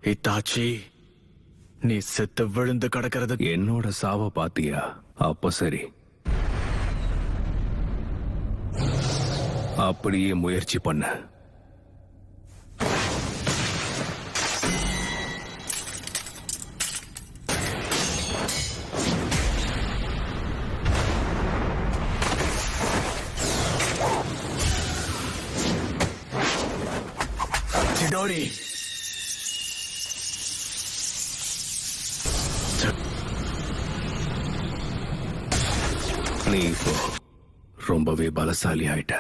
இத்தாச்சி, நீ செத்து விழுந்து கிடக்கிறது. என்னோட சாவ பாத்தியா? அப்ப சரி, அப்படியே முயற்சி பண்ண. சிடோரி, நீ இப்போ ரொம்பவே பலசாலி ஆயிட்ட.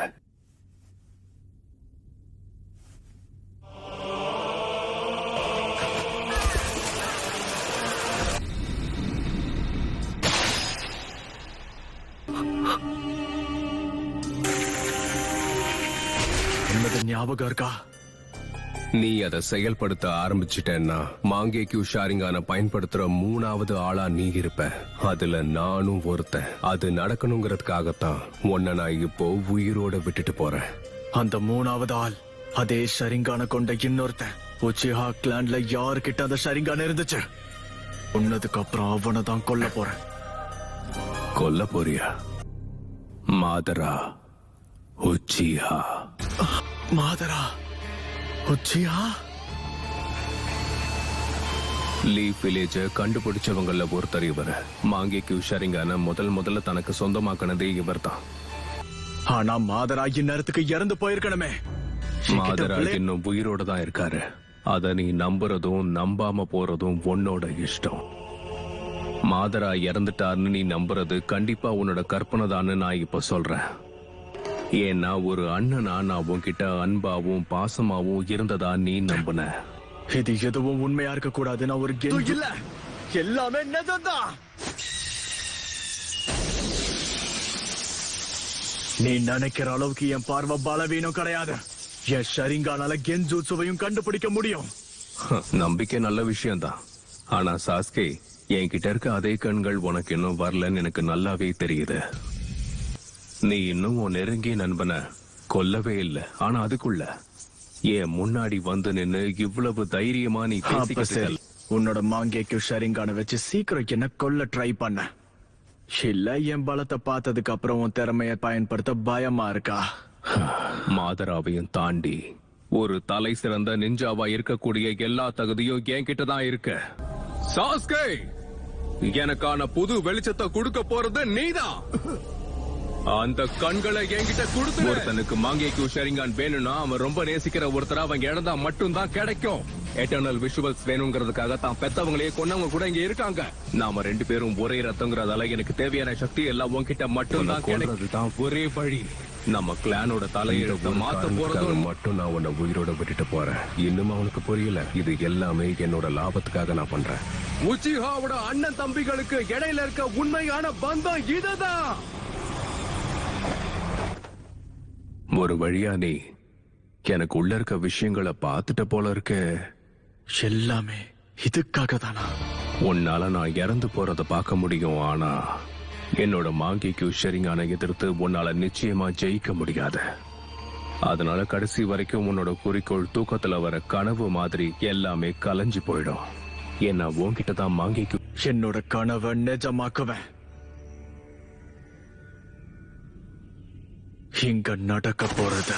என்னது ஞாபகம் இருக்கா? நீ அதை செயல்படுத்த ஆரம்பிச்சிட்டேன்னா மாங்கேக்யூ ஷாரிங்கான பயன்படுத்துற 3வது ஆளா நீ இருப்ப. அதுல நானும் ஒருத்தன். அது நடக்கணுங்கிறதுக்காகத்தான் உன்னை நான் இப்போ உயிரோட விட்டுட்டு போறேன். அந்த 3வது ஆள் அதே ஷரிங்கான கொண்ட இன்னொருத்தன். உச்சிஹா கிளான்ல யாருக்கிட்ட அந்த ஷரிங்கான இருந்துச்சு? உன்னதுக்கு அப்புறம் அவனை தான் கொல்ல போறேன். கொல்ல போறியா? மாதரா உச்சிஹா. மாதரா உச்சிஹா? லீஃப் வில்லேஜ கண்டுபிடிச்சவங்கள ஒருத்தர் இவர். மாங்கேக்யூ ஷரிங்கான முதல்ல தனக்கு சொந்தமாக்கினதே இவர் தான். ஆனா மாதரா இந்நேரத்துக்கு இறந்து போயிருக்கணுமே. மாதரா இன்னும் உயிரோட தான் இருக்காரு. அத நீ நம்புறதும் நம்பாம போறதும் உன்னோட இஷ்டம். மாதரா இறந்துட்டாருன்னு நீ நம்புறது கண்டிப்பா உன்னோட கற்பனை தான்னு நான் இப்ப சொல்றேன். ஏன்னா ஒரு அண்ணனா நான் உன்கிட்ட அன்பாவும் பாசமாவும் இருந்ததா நீ நம்புன. இது எதுவும் உண்மையா இருக்க கூடாது. நான் ஒரு இல்ல, எல்லாமே நிஜம்தான். நீ நினைக்கிற அளவுக்கு என் பார்வை பலவீனம் கிடையாது. என் ஷரிங்கானால கென்ஜூட்சுவையும் கண்டுபிடிக்க முடியும். நம்பிக்கை நல்ல விஷயம்தான். ஆனா சாஸ்கே, என்கிட்ட இருக்க அதே கண்கள் உனக்கு இன்னும் வரலன்னு எனக்கு நல்லாவே தெரியுது. நீ இன்னும் உன் நெருங்கிய நண்பனை கொல்லவே இல்லை. ஆனா அதுக்குள்ள ஏன் முன்னாடி வந்து நின்னு இவ்வளவு தைரியமா நீ பேசிக்கிட்டு? உன்னோட மாங்கேக்கு ஷரிங்கான வச்சு சீக்கிரம் என்ன கொல்ல ட்ரை பண்ண இல்ல? என் பலத்தை பார்த்ததுக்கு அப்புறம் உன் திறமைய பயன்படுத்த பயமா இருக்கா? மாதராவையும் தாண்டி ஒரு தலை சிறந்த நிஞ்சாவா இருக்கக்கூடிய எல்லா தகுதியும் என்கிட்ட தான் இருக்கு. சாஸ்கே, எனக்கான புது வெளிச்சத்தை கொடுக்க போறது நீதான். அந்த கண்களை என்கிட்ட கொடுத்து. ஒருத்தனுக்கு மாங்கேக்யூ ஷரிங்கான் வேணும்னா அவன் ரொம்ப நேசிக்கிற ஒருத்தரா அவங்க இழந்தா மட்டும்தான் கிடைக்கும். எட்டர்னல் விஷுவல்ஸ் வேணுங்கிறதுக்காக தான் பெத்தவங்களையே கொன்னவங்க கூட இங்க இருக்காங்க. நாம 2 பேரும் ஒரே ரத்தங்கிறதால எனக்கு தேவையான சக்தி எல்லாம் உன்கிட்ட மட்டும்தான் கிடைக்கிறதுதான் ஒரே வழி. நம்ம கிளானோட தலையெழுத்தை மாத்த போறது மட்டும் நான் உன்னை உயிரோட விட்டுட்டு போறேன். இன்னும் அவனுக்கு புரியல. இது எல்லாமே என்னோட லாபத்துக்காக நான் பண்றேன். உச்சிஹாவோட அண்ணன் தம்பிகளுக்கு இடையில இருக்க உண்மையான பந்தம் இதுதான். ஒரு வழியா நீ எனக்கு உள்ள இருக்க விஷயங்களை பார்த்துட்ட போல இருக்க. எல்லாமே இதுக்காக தானா? உன்னால நான் இறந்து போறத பார்க்க முடியும். ஆனா என்னோட மாங்கேக்யூ ஷரிங்கான எதிர்த்து உன்னால நிச்சயமா ஜெயிக்க முடியாது. அதனால கடைசி வரைக்கும் உன்னோட குறிக்கோள் தூக்கத்துல வர கனவு மாதிரி எல்லாமே கலைஞ்சு போயிடும். ஏன்னா உன்கிட்ட தான் மாங்கேக்யூ. என்னோட கனவை நிஜமாக்குவேன். இங்க நடக்க போறது